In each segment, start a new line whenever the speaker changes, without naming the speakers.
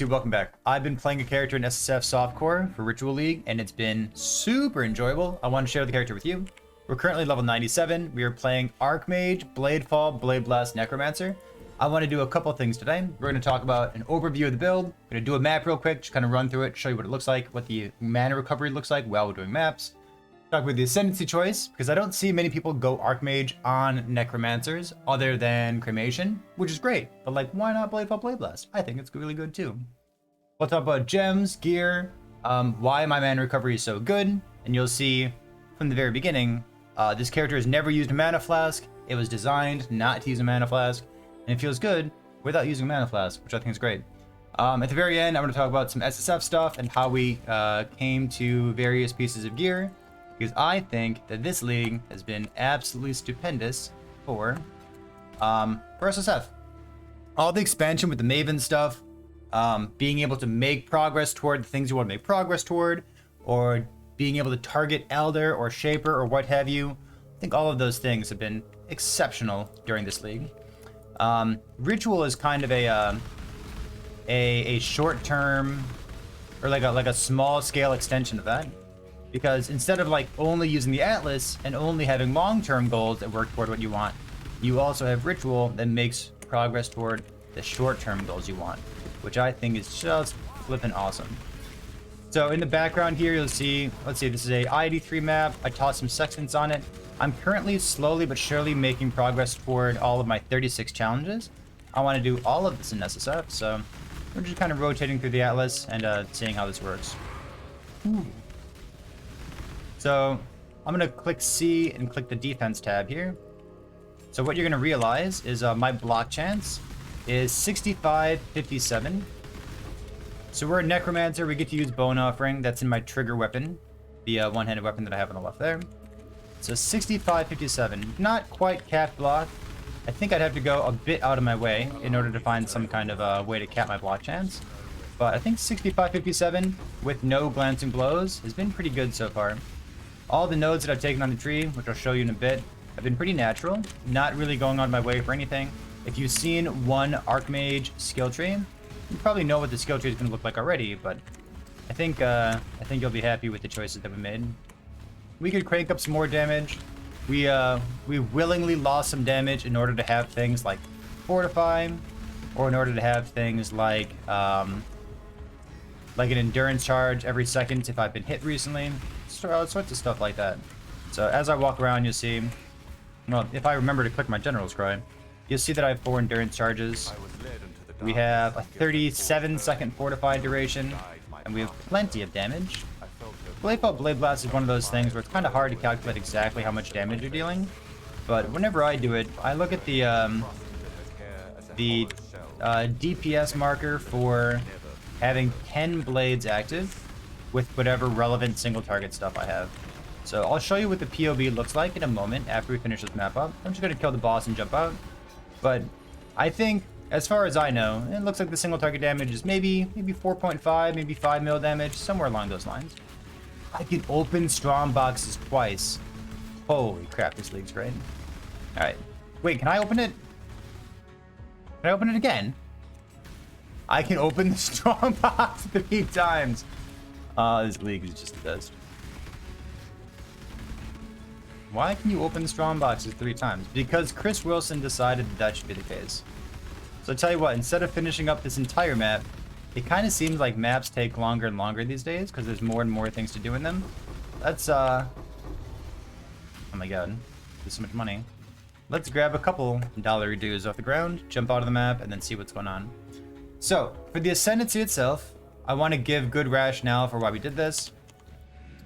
Welcome back. I've been playing a character in SSF Softcore for Ritual League, and it's been super enjoyable. I want to share the character with you. We're currently level 97. We are playing Archmage, Bladefall, Blade Blast, Necromancer. I want to do a couple things today. We're going to talk about an overview of the build. We're going to do a map real quick, just kind of run through it, show you what it looks like, what the mana recovery looks like while we're doing maps. Talk about the Ascendancy choice, because I don't see many people go Archmage on Necromancers other than Cremation, which is great. But like, why not Bladefall, Blade Blast? I think it's really good too. We'll talk about gems, gear, why my mana recovery is so good, and you'll see from the very beginning, this character has never used a mana flask. It was designed not to use a mana flask, and it feels good without using a mana flask, which I think is great. At the very end, I'm going to talk about some SSF stuff and how we came to various pieces of gear, because I think that this league has been absolutely stupendous for SSF. All the expansion with the Maven stuff, being able to make progress toward the things you want to make progress toward, or being able to target Elder or Shaper or what have you. I think all of those things have been exceptional during this league. Ritual is kind of a short-term, or like a small-scale extension of that, because instead of like only using the Atlas and only having long-term goals that work toward what you want, you also have Ritual that makes progress toward the short-term goals you want, which I think is just flippin' awesome. So in the background here, you'll see, let's see, this is a ID3 map. I tossed some sextants on it. I'm currently slowly but surely making progress toward all of my 36 challenges. I want to do all of this in SSF, so we're just kind of rotating through the Atlas and seeing how this works. Ooh. So I'm going to click C and click the defense tab here. So what you're going to realize is my block chance is 65-57. So we're a Necromancer. We get to use Bone Offering. That's in my trigger weapon, the one-handed weapon that I have on the left there. So 65-57, not quite capped block. I think I'd have to go a bit out of my way in order to find some kind of way to cap my block chance. But I think 65-57 with no glancing blows has been pretty good so far. All the nodes that I've taken on the tree, which I'll show you in a bit, have been pretty natural, not really going out of my way for anything. If you've seen one Archmage skill tree, you probably know what the skill tree is going to look like already, but I think you'll be happy with the choices that we made. We could crank up some more damage. We willingly lost some damage in order to have things like Fortify, or in order to have things like an endurance charge every second if I've been hit recently. All sorts of stuff like that. So as I walk around, you'll see, well, if I remember to click my Generals Cry, you'll see that I have 4 endurance charges. We have a 37-second Fortify duration, and we have plenty of damage. Bladefall Blade Blast is one of those things where it's kind of hard to calculate exactly how much damage you're dealing. But whenever I do it, I look at the DPS marker for having 10 blades active with whatever relevant single target stuff I have. So I'll show you what the POV looks like in a moment after we finish this map up. I'm just going to kill the boss and jump out. But I think, as far as I know, it looks like the single target damage is maybe 4.5, maybe 5 mil damage, somewhere along those lines. I can open strong boxes twice. Holy crap, this league's great. Alright. Wait, can I open it? Can I open it again? I can open the strong box 3 times. This league is just the best. Why can you open strong boxes 3 times? Because Chris Wilson decided that should be the case. So I tell you what, instead of finishing up this entire map, it kind of seems like maps take longer and longer these days because there's more and more things to do in them. That's oh my god, there's so much money. Let's grab a couple dollar dues off the ground, jump out of the map, and then see what's going on. So for the Ascendancy itself, I want to give good rationale for why we did this.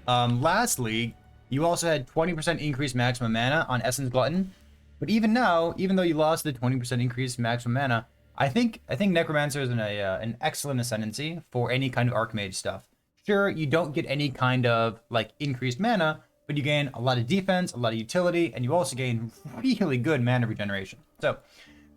Last league, you also had 20% increased maximum mana on Essence Glutton, but even now, even though you lost the 20% increased maximum mana, I think Necromancer is an excellent Ascendancy for any kind of Archmage stuff. Sure, you don't get any kind of like increased mana, but you gain a lot of defense, a lot of utility, and you also gain really good mana regeneration. So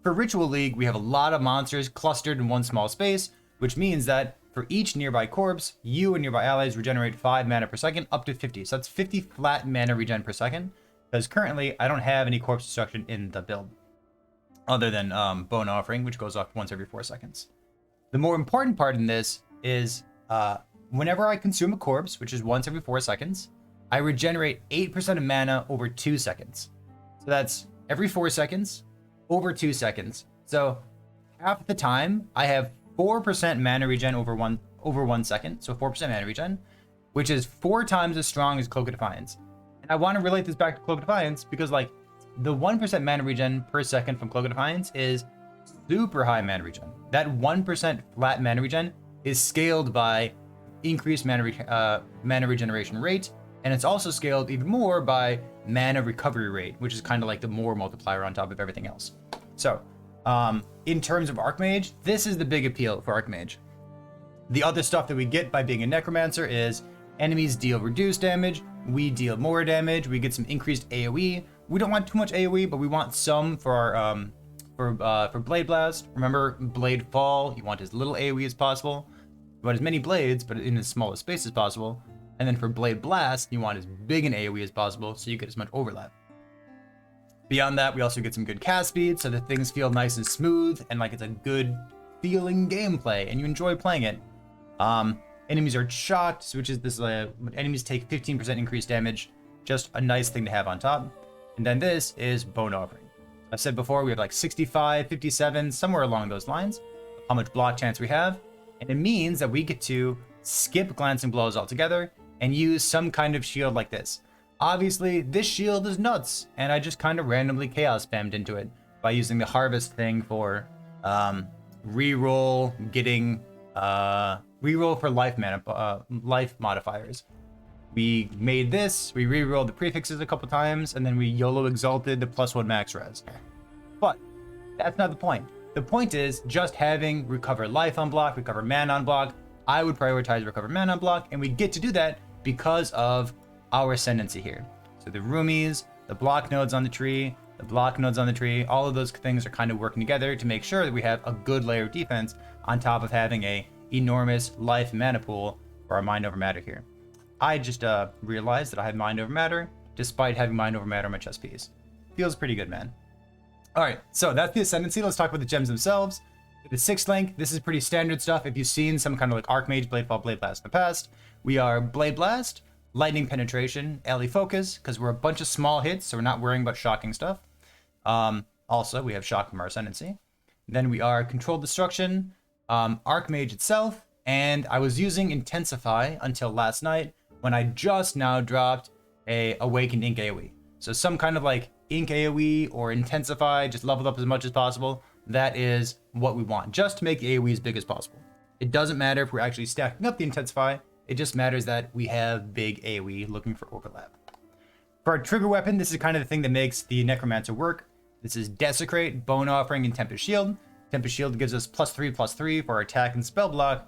for Ritual League, we have a lot of monsters clustered in one small space, which means that for each nearby corpse, you and nearby allies regenerate 5 mana per second, up to 50. So that's 50 flat mana regen per second, because currently I don't have any corpse destruction in the build, other than Bone Offering, which goes off once every 4 seconds. The more important part in this is whenever I consume a corpse, which is once every 4 seconds, I regenerate 8% of mana over 2 seconds. So that's every 4 seconds over 2 seconds. So half the time I have 4% mana regen over 1 second. So 4% mana regen, which is 4 times as strong as Cloak of Defiance. And I want to relate this back to Cloak of Defiance because like the 1% mana regen per second from Cloak of Defiance is super high mana regen. That 1% flat mana regen is scaled by increased mana regeneration rate, and it's also scaled even more by mana recovery rate, which is kind of like the more multiplier on top of everything else. So, in terms of Archmage, this is the big appeal for Archmage. The other stuff that we get by being a Necromancer is enemies deal reduced damage, we deal more damage, we get some increased AoE. We don't want too much AoE, but we want some for our for Blade Blast. Remember, Blade Fall, you want as little AoE as possible. You want as many blades, but in as small a space as possible. And then for Blade Blast, you want as big an AoE as possible, so you get as much overlap. Beyond that, we also get some good cast speed, so that things feel nice and smooth, and like it's a good feeling gameplay, and you enjoy playing it. Enemies are shocked, which is this, enemies take 15% increased damage, just a nice thing to have on top. And then this is Bone Offering. I said before, we have like 65, 57, somewhere along those lines, how much block chance we have. And it means that we get to skip Glancing Blows altogether and use some kind of shield like this. Obviously, this shield is nuts, and I just kind of randomly chaos spammed into it by using the harvest thing for reroll, getting reroll for life modifiers. We made this, we rerolled the prefixes a couple times, and then we YOLO exalted the +1 max res. But that's not the point. The point is just having recover life on block, recover mana on block. I would prioritize recover mana on block, and we get to do that because of our Ascendancy here. So the roomies, the block nodes on the tree, all of those things are kind of working together to make sure that we have a good layer of defense on top of having a enormous life mana pool for our Mind Over Matter here. I just realized that I had Mind Over Matter despite having Mind Over Matter on my chess piece. Feels pretty good, man. All right, so that's the Ascendancy. Let's talk about the gems themselves. The 6th link, this is pretty standard stuff. If you've seen some kind of like Archmage, Bladefall, Blade Blast in the past, we are Blade Blast, Lightning Penetration, Alley Focus, because we're a bunch of small hits, so we're not worrying about shocking stuff. Also, we have Shock from our Ascendancy. Then we are Controlled Destruction, Archmage itself, and I was using Intensify until last night when I just now dropped a Awakened Ink AoE. So some kind of like Ink AoE or Intensify, just leveled up as much as possible. That is what we want, just to make the AoE as big as possible. It doesn't matter if we're actually stacking up the Intensify, it just matters that we have big AoE looking for overlap. For our trigger weapon, this is kind of the thing that makes the Necromancer work. This is Desecrate, Bone Offering, and Tempest Shield. Tempest Shield gives us +3/+3 for our attack and spell block.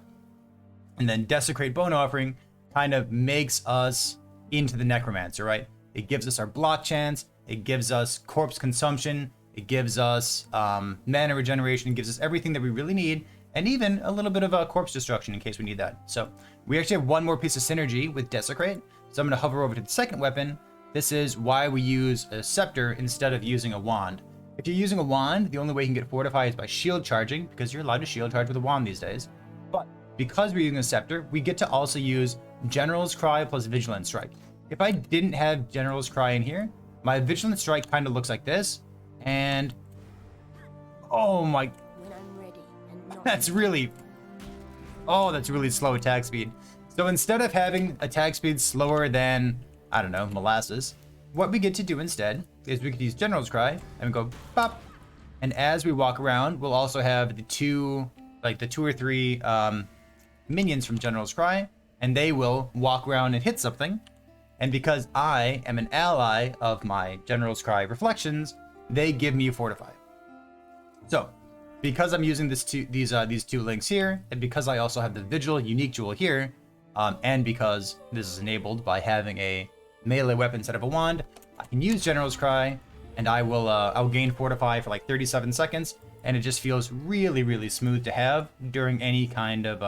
And then Desecrate, Bone Offering kind of makes us into the Necromancer, right? It gives us our block chance, it gives us corpse consumption, it gives us mana regeneration, it gives us everything that we really need, and even a little bit of a corpse destruction in case we need that. So we actually have one more piece of synergy with Desecrate. So I'm going to hover over to the second weapon. This is why we use a scepter instead of using a wand. If you're using a wand, the only way you can get Fortify is by shield charging, because you're allowed to shield charge with a wand these days. But because we're using a scepter, we get to also use Generals Cry plus Vigilant Strike. If I didn't have Generals Cry in here, my Vigilant Strike kind of looks like this, and oh my, that's really slow attack speed. So instead of having attack speed slower than, I don't know, molasses, what we get to do instead is we could use General's Cry and we go pop, and as we walk around, we'll also have the two or three minions from General's Cry, and they will walk around and hit something. And because I am an ally of my General's Cry reflections, they give me a Fortify. So because I'm using these two links here, and because I also have the Vigil unique jewel here, and because this is enabled by having a melee weapon instead of a wand, I can use General's Cry, and I'll gain Fortify for like 37 seconds, and it just feels really, really smooth to have during any kind of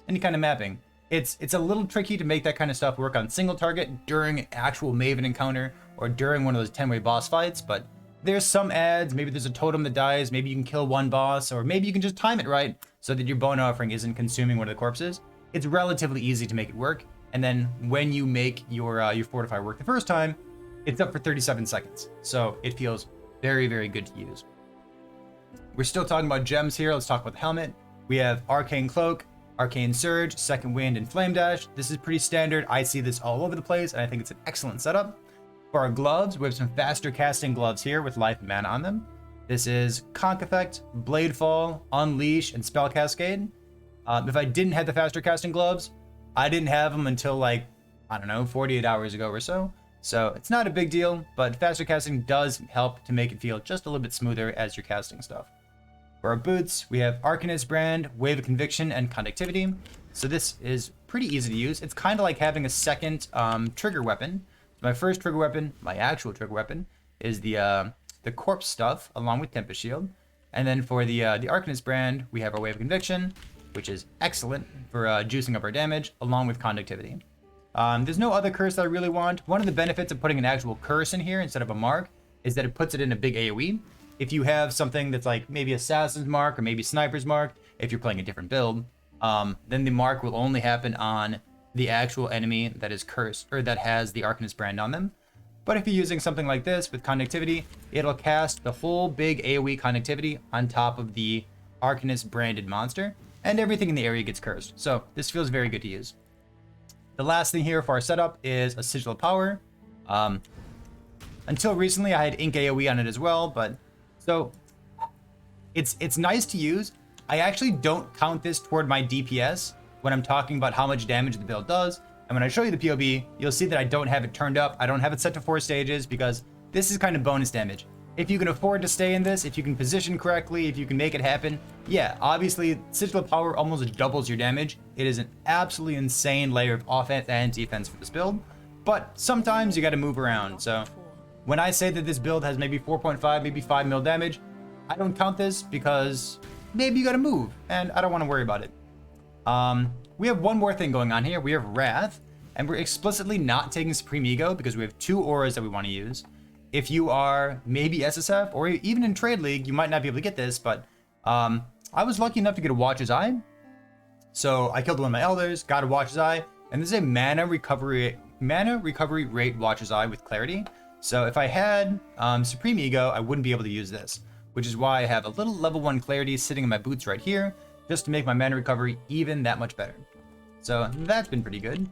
mapping. It's a little tricky to make that kind of stuff work on single target during an actual Maven encounter or during one of those 10-way boss fights, but There's some ads, maybe there's a totem that dies, maybe you can kill one boss, or maybe you can just time it right so that your bone offering isn't consuming one of the corpses. It's relatively easy to make it work, and then when you make your fortify work the first time, it's up for 37 seconds. So it feels very, very good to use. We're still talking about gems here. Let's talk about the helmet. We have Arcane Cloak, Arcane Surge, Second Wind, and Flame Dash. This is pretty standard. I see this all over the place, and I think it's an excellent setup. For our gloves, we have some faster casting gloves here with life and mana on them. This is Conk Effect, Blade Fall, Unleash, and Spell Cascade. If I didn't have the faster casting gloves, I didn't have them until like, I don't know, 48 hours ago or so. So it's not a big deal, but faster casting does help to make it feel just a little bit smoother as you're casting stuff. For our boots, we have Arcanist Brand, Wave of Conviction, and Conductivity. So this is pretty easy to use. It's kind of like having a second trigger weapon. My first trigger weapon, my actual trigger weapon, is the corpse stuff along with Tempest Shield. And then for the Arcanist Brand, we have our Wave of Conviction, which is excellent for juicing up our damage, along with Conductivity. There's no other curse that I really want. One of the benefits of putting an actual curse in here instead of a mark is that it puts it in a big AoE. If you have something that's like maybe Assassin's Mark or maybe Sniper's Mark, if you're playing a different build, then the mark will only happen on the actual enemy that is cursed or that has the Arcanist Brand on them. But if you're using something like this with Conductivity, it'll cast the whole big AoE Conductivity on top of the Arcanist branded monster, and everything in the area gets cursed. So this feels very good to use. The last thing here for our setup is a Sigil of Power. Until recently, I had Ink AoE on it as well, but so it's nice to use. I actually don't count this toward my DPS when I'm talking about how much damage the build does. And when I show you the POB, you'll see that I don't have it turned up. I don't have it set to 4 stages because this is kind of bonus damage. If you can afford to stay in this, if you can position correctly, if you can make it happen, yeah, obviously Sigil of Power almost doubles your damage. It is an absolutely insane layer of offense and defense for this build, but sometimes you got to move around. So when I say that this build has maybe 4.5, maybe 5 mil damage, I don't count this because maybe you got to move, and I don't want to worry about it. We have one more thing going on here. We have Wrath, and we're explicitly not taking Supreme Ego because we have 2 auras that we want to use. If you are maybe SSF or even in Trade League, you might not be able to get this, but I was lucky enough to get a Watcher's Eye. So I killed one of my elders, got a Watcher's Eye, and this is a mana recovery rate Watcher's Eye with Clarity. So if I had Supreme Ego, I wouldn't be able to use this, which is why I have a little level 1 Clarity sitting in my boots right here, just to make my mana recovery even that much better. So that's been pretty good.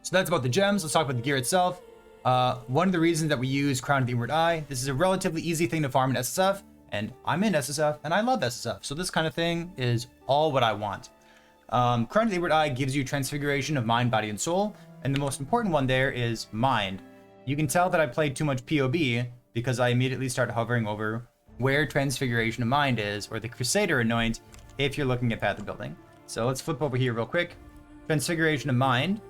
So that's about the gems. Let's talk about the gear itself. One of the reasons that we use Crown of the Inward Eye, this is a relatively easy thing to farm in SSF, and I'm in SSF, and I love SSF, so this kind of thing is all what I want. Crown of the Inward Eye gives you Transfiguration of Mind, Body, and Soul, and the most important one there is Mind. You can tell that I played too much POB because I immediately start hovering over where Transfiguration of Mind is, or the Crusader Annoint, if you're looking at Path of Building. So let's flip over here real quick. Transfiguration of Mind,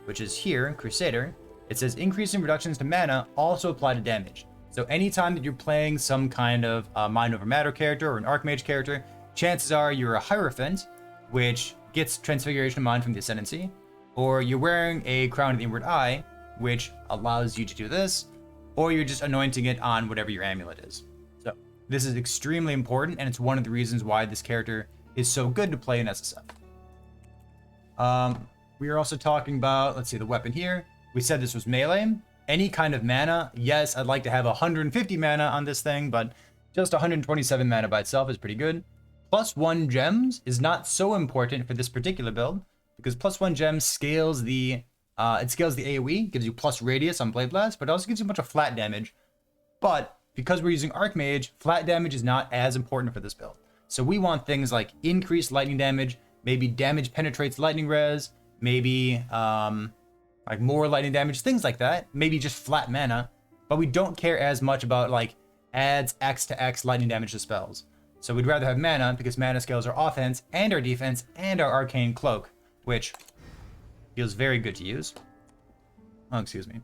which is here, Crusader, it says increasing reductions to mana also apply to damage. So anytime that you're playing some kind of Mind Over Matter character or an Archmage character, chances are you're a Hierophant, which gets Transfiguration of Mind from the Ascendancy, or you're wearing a Crown of the Inward Eye, which allows you to do this, or you're just anointing it on whatever your amulet is. So this is extremely important, and it's one of the reasons why this character is so good to play in SSF. We are also talking about, let's see, the weapon here. We said this was melee. Any kind of mana, yes, I'd like to have 150 mana on this thing, but just 127 mana by itself is pretty good. +1 gems is not so important for this particular build, because +1 gems scales the AoE, gives you plus radius on Blade Blast, but it also gives you a bunch of flat damage. But because we're using Archmage, flat damage is not as important for this build. So we want things like increased lightning damage, maybe damage penetrates lightning res, maybe like more lightning damage, things like that. Maybe just flat mana, but we don't care as much about like adds X to X lightning damage to spells. So we'd rather have mana because mana scales our offense and our defense and our arcane cloak, which feels very good to use. Oh, excuse me.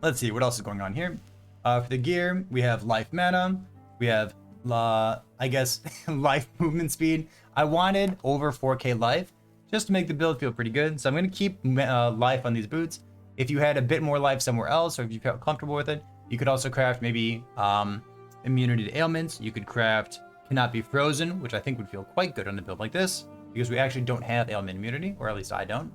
Let's see what else is going on here. For the gear, we have life mana. We have I guess life movement speed. I wanted over 4k life just to make the build feel pretty good. So I'm going to keep life on these boots. If you had a bit more life somewhere else, or if you felt comfortable with it, You could also craft maybe immunity to ailments. You could craft cannot be frozen, which I think would feel quite good on a build like this, because we actually don't have ailment immunity, or at least I don't.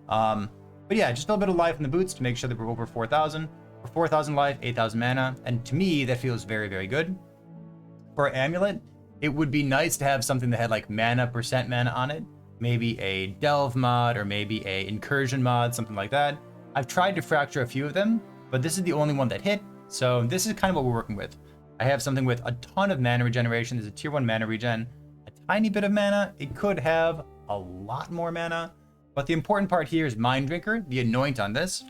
But yeah, just a little bit of life in the boots to make sure that we're over 4,000. For 4,000 life, 8,000 mana, and to me, that feels very, very good. For an amulet, it would be nice to have something that had like percent mana on it. Maybe a delve mod, or maybe a incursion mod, something like that. I've tried to fracture a few of them, but this is the only one that hit, so this is kind of what we're working with. I have something with a ton of mana regeneration. There's a tier 1 mana regen, a tiny bit of mana. It could have a lot more mana, but the important part here is Mind Drinker, the Annoint on this.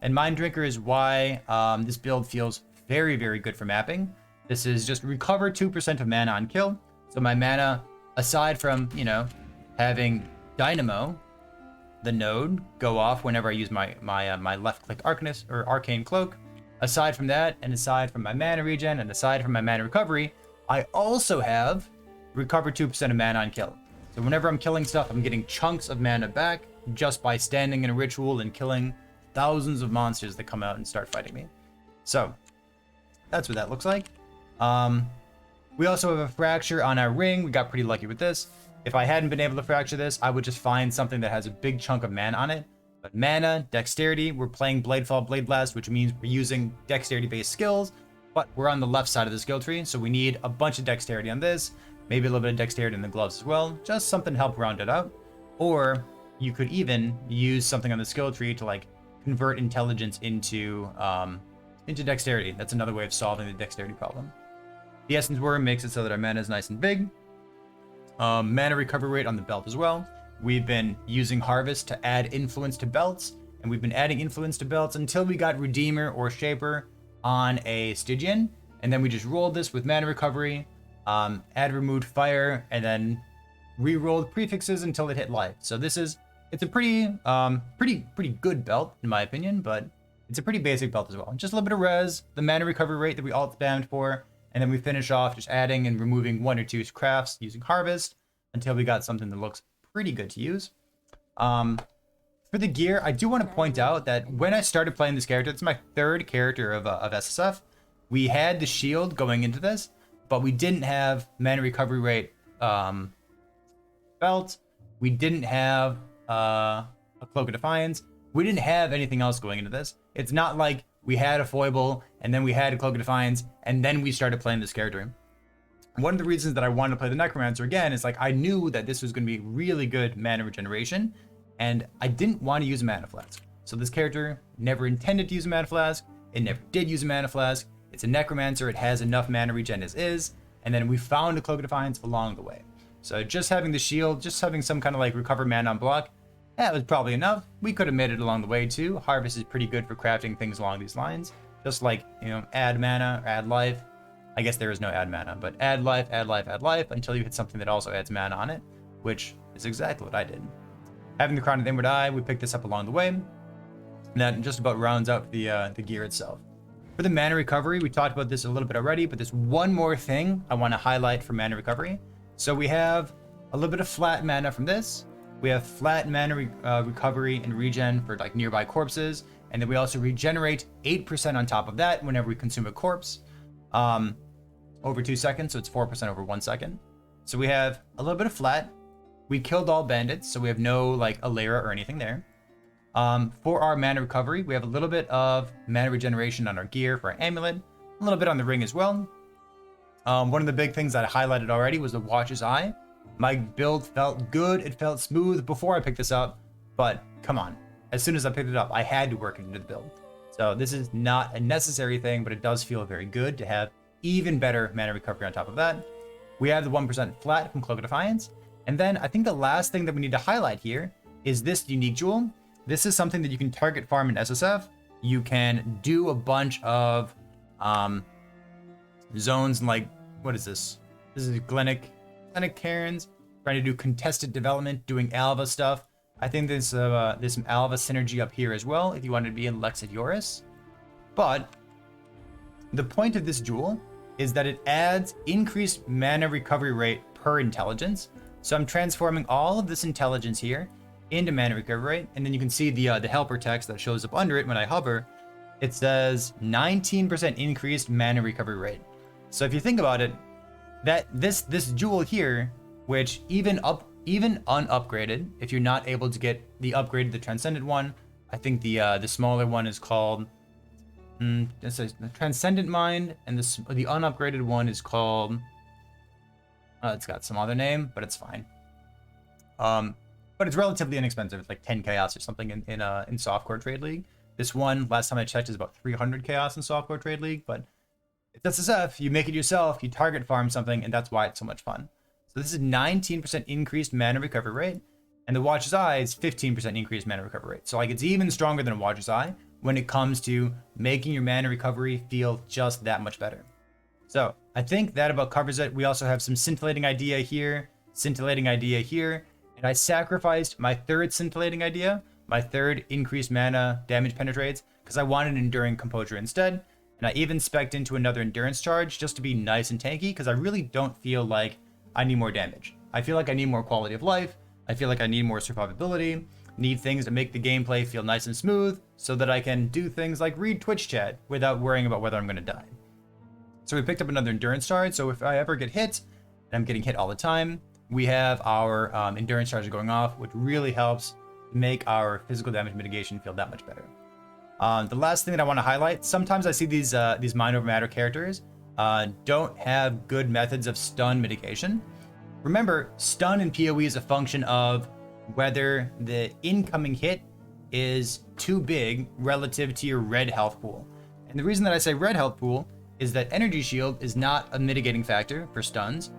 And Mind Drinker is why this build feels very, very good for mapping. This is just recover 2% of mana on kill. So my mana, aside from, you know, having Dynamo, the node, go off whenever I use my left click Arcane Cloak. Aside from that, and aside from my mana regen, and aside from my mana recovery, I also have recover 2% of mana on kill. So whenever I'm killing stuff, I'm getting chunks of mana back just by standing in a ritual and killing thousands of monsters that come out and start fighting me. So that's what that looks like. We also have a fracture on our ring. We got pretty lucky with this. If I hadn't been able to fracture this, I would just find something that has a big chunk of mana on it. But mana, dexterity, we're playing Bladefall, Blade Blast, which means we're using dexterity-based skills, but we're on the left side of the skill tree, so we need a bunch of dexterity on this, maybe a little bit of dexterity in the gloves as well, just something to help round it out. Or you could even use something on the skill tree to like convert intelligence into dexterity. That's another way of solving the dexterity problem. The Essence Worm makes it so that our mana is nice and big. Mana recovery rate on the belt as well. We've been using Harvest to add influence to belts, and we've been adding influence to belts until we got Redeemer or Shaper on a Stygian, and then we just rolled this with mana recovery, add removed fire, and then re-rolled prefixes until it hit life. So it's a pretty good belt in my opinion, but it's a pretty basic belt as well. Just a little bit of res, the mana recovery rate that we alt spammed for, and then we finish off just adding and removing 1 or 2 crafts using Harvest until we got something that looks pretty good to use. For the gear, I do want to point out that when I started playing this character, it's my 3rd character of SSF. We had the shield going into this, but we didn't have mana recovery rate belt. We didn't have a Cloak of Defiance. We didn't have anything else going into this. It's not like we had a foible and then we had a Cloak of Defiance and then we started playing this character. One of the reasons that I wanted to play the Necromancer again is like I knew that this was going to be really good mana regeneration, and I didn't want to use a mana flask. So this character never intended to use a mana flask. It never did use a mana flask. It's a Necromancer. It has enough mana regen as is, and then we found a Cloak of Defiance along the way. So just having the shield, just having some kind of like recover mana on block, that was probably enough. We could have made it along the way too. Harvest is pretty good for crafting things along these lines. Just like, you know, add mana or add life. I guess there is no add mana, but add life, add life, add life until you hit something that also adds mana on it, which is exactly what I did. Having the Crown of the Inward Eye, we picked this up along the way. And that just about rounds out the gear itself. For the mana recovery, we talked about this a little bit already, but there's one more thing I want to highlight for mana recovery. So we have a little bit of flat mana from this. We have flat mana recovery and regen for like nearby corpses, and then we also regenerate 8% on top of that whenever we consume a corpse. Over 2 seconds, so it's 4% over 1 second. So we have a little bit of flat. We killed all bandits, so we have no like Alera or anything there. For our mana recovery, we have a little bit of mana regeneration on our gear for our amulet, a little bit on the ring as well. One of the big things that I highlighted already was the Watcher's Eye. My build felt good, it felt smooth before I picked this up, but come on, as soon as I picked it up, I had to work it into the build. So this is not a necessary thing, but it does feel very good to have even better mana recovery on top of that. We have the 1% flat from Cloak of Defiance. And then I think the last thing that we need to highlight here is this unique jewel. This is something that you can target farm in SSF. You can do a bunch of zones like, what is this? This is Glenic Cairns, trying to do contested development, doing Alva stuff. I think there's some Alva synergy up here as well if you wanted to be in Lexidioris. But the point of this jewel is that it adds increased mana recovery rate per intelligence. So I'm transforming all of this intelligence here into mana recovery rate, and then you can see the helper text that shows up under it when I hover. it says 19% increased mana recovery rate. So if you think about it, that this jewel here, which even unupgraded, if you're not able to get the upgraded, the Transcendent one, I think the smaller one is called it says the Transcendent Mind, and the unupgraded one is called it's got some other name, but it's fine. But it's relatively inexpensive. It's like 10 chaos or something in softcore trade league. This one, last time I checked, is about 300 chaos in softcore trade league, but it's SSF, you make it yourself, you target farm something, and that's why it's so much fun. So this is 19% increased mana recovery rate, and the Watcher's Eye is 15% increased mana recovery rate. So like it's even stronger than a Watcher's Eye when it comes to making your mana recovery feel just that much better. So I think that about covers it. We also have some scintillating idea here, and I sacrificed my third scintillating idea, my third increased mana damage penetrates, because I wanted enduring composure instead. And I even spec'd into another endurance charge just to be nice and tanky, because I really don't feel like I need more damage. I feel like I need more quality of life. I feel like I need more survivability, need things to make the gameplay feel nice and smooth, so that I can do things like read Twitch chat without worrying about whether I'm going to die. So we picked up another endurance charge, so if I ever get hit, and I'm getting hit all the time, we have our endurance charge going off, which really helps make our physical damage mitigation feel that much better. The last thing that I want to highlight, sometimes I see these Mind Over Matter characters don't have good methods of stun mitigation. Remember, stun in PoE is a function of whether the incoming hit is too big relative to your red health pool. And the reason that I say red health pool is that energy shield is not a mitigating factor for stuns.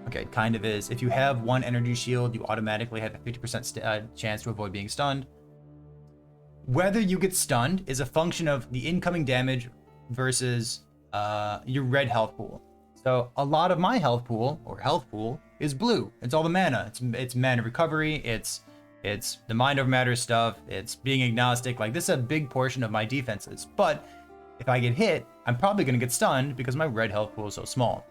Okay, it kind of is. If you have one energy shield, you automatically have a 50% chance to avoid being stunned. Whether you get stunned is a function of the incoming damage versus your red health pool. So a lot of my health pool, or health pool, is blue. It's all the mana. It's mana recovery. It's the Mind Over Matter stuff. It's being agnostic. Like, this is a big portion of my defenses. But if I get hit, I'm probably going to get stunned because my red health pool is so small.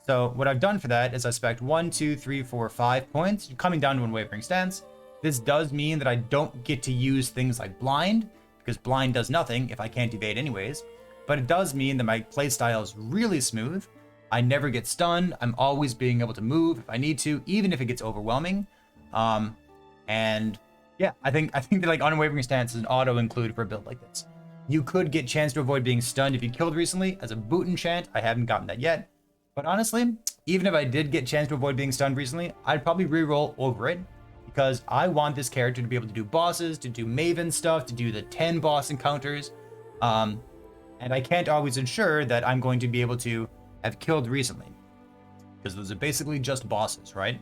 So what I've done for that is I spec'd 1, 2, 3, 4, 5 points, coming down to Unwavering Stance. This does mean that I don't get to use things like Blind, because Blind does nothing if I can't evade anyways. But it does mean that my playstyle is really smooth. I never get stunned. I'm always being able to move if I need to, even if it gets overwhelming. And yeah, I think that like Unwavering Stance is an auto include for a build like this. You could get chance to avoid being stunned if you killed recently as a boot enchant. I haven't gotten that yet. But honestly, even if I did get chance to avoid being stunned recently, I'd probably reroll over it, because I want this character to be able to do bosses, to do Maven stuff, to do the 10 boss encounters. And I can't always ensure that I'm going to be able to have killed recently, because those are basically just bosses, right?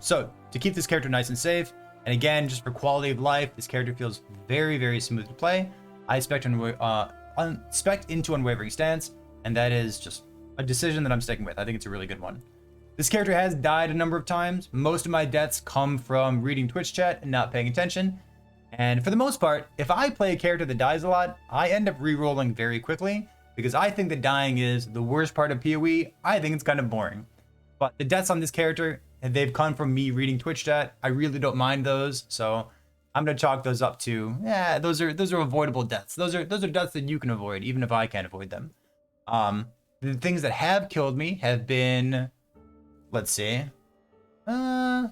So to keep this character nice and safe, and again, just for quality of life, this character feels very, very smooth to play. I spec into Unwavering Stance, and that is just a decision that I'm sticking with. I think it's a really good one. This character has died a number of times. Most of my deaths come from reading Twitch chat and not paying attention. And for the most part, if I play a character that dies a lot, I end up re-rolling very quickly, because I think that dying is the worst part of PoE. I think it's kind of boring. But the deaths on this character, they've come from me reading Twitch chat. I really don't mind those, so I'm gonna chalk those up to, yeah, those are avoidable deaths. Those are deaths that you can avoid, even if I can't avoid them. The things that have killed me have been, let's see. I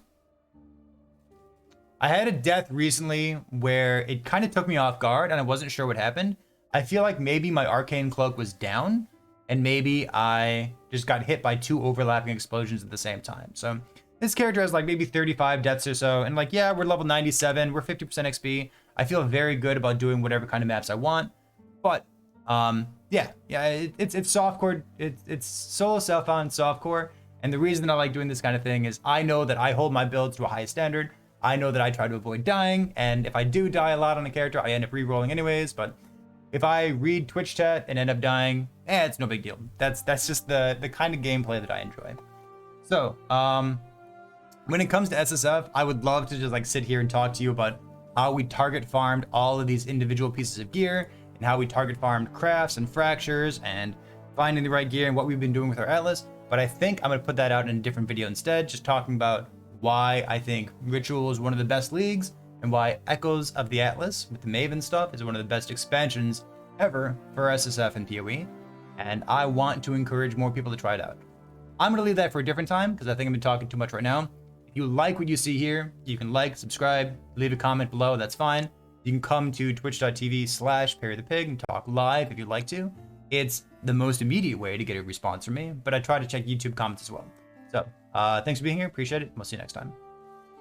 had a death recently where it kind of took me off guard and I wasn't sure what happened. I feel like maybe my Arcane Cloak was down, and maybe I just got hit by 2 overlapping explosions at the same time. So this character has like maybe 35 deaths or so, and like, yeah, we're level 97, we're 50% XP. I feel very good about doing whatever kind of maps I want. But yeah, it's softcore. It's solo self-found softcore, and the reason that I like doing this kind of thing is I know that I hold my builds to a high standard. I know that I try to avoid dying, and if I do die a lot on a character, I end up re-rolling anyways. But if I read Twitch chat and end up dying, it's no big deal. That's just the kind of gameplay that I enjoy. So when it comes to SSF, I would love to just like sit here and talk to you about how we target farmed all of these individual pieces of gear, and how we target farmed crafts and fractures and finding the right gear and what we've been doing with our Atlas. But I think I'm going to put that out in a different video instead, just talking about why I think Ritual is one of the best leagues and why Echoes of the Atlas with the Maven stuff is one of the best expansions ever for SSF and PoE, and I want to encourage more people to try it out. I'm going to leave that for a different time because I think I've been talking too much right now. If you like what you see here, you can like, subscribe, leave a comment below, that's fine. You can come to twitch.tv/ParryThePig and talk live if you'd like to. It's the most immediate way to get a response from me, but I try to check YouTube comments as well. So, thanks for being here, appreciate it, and we'll see you next time.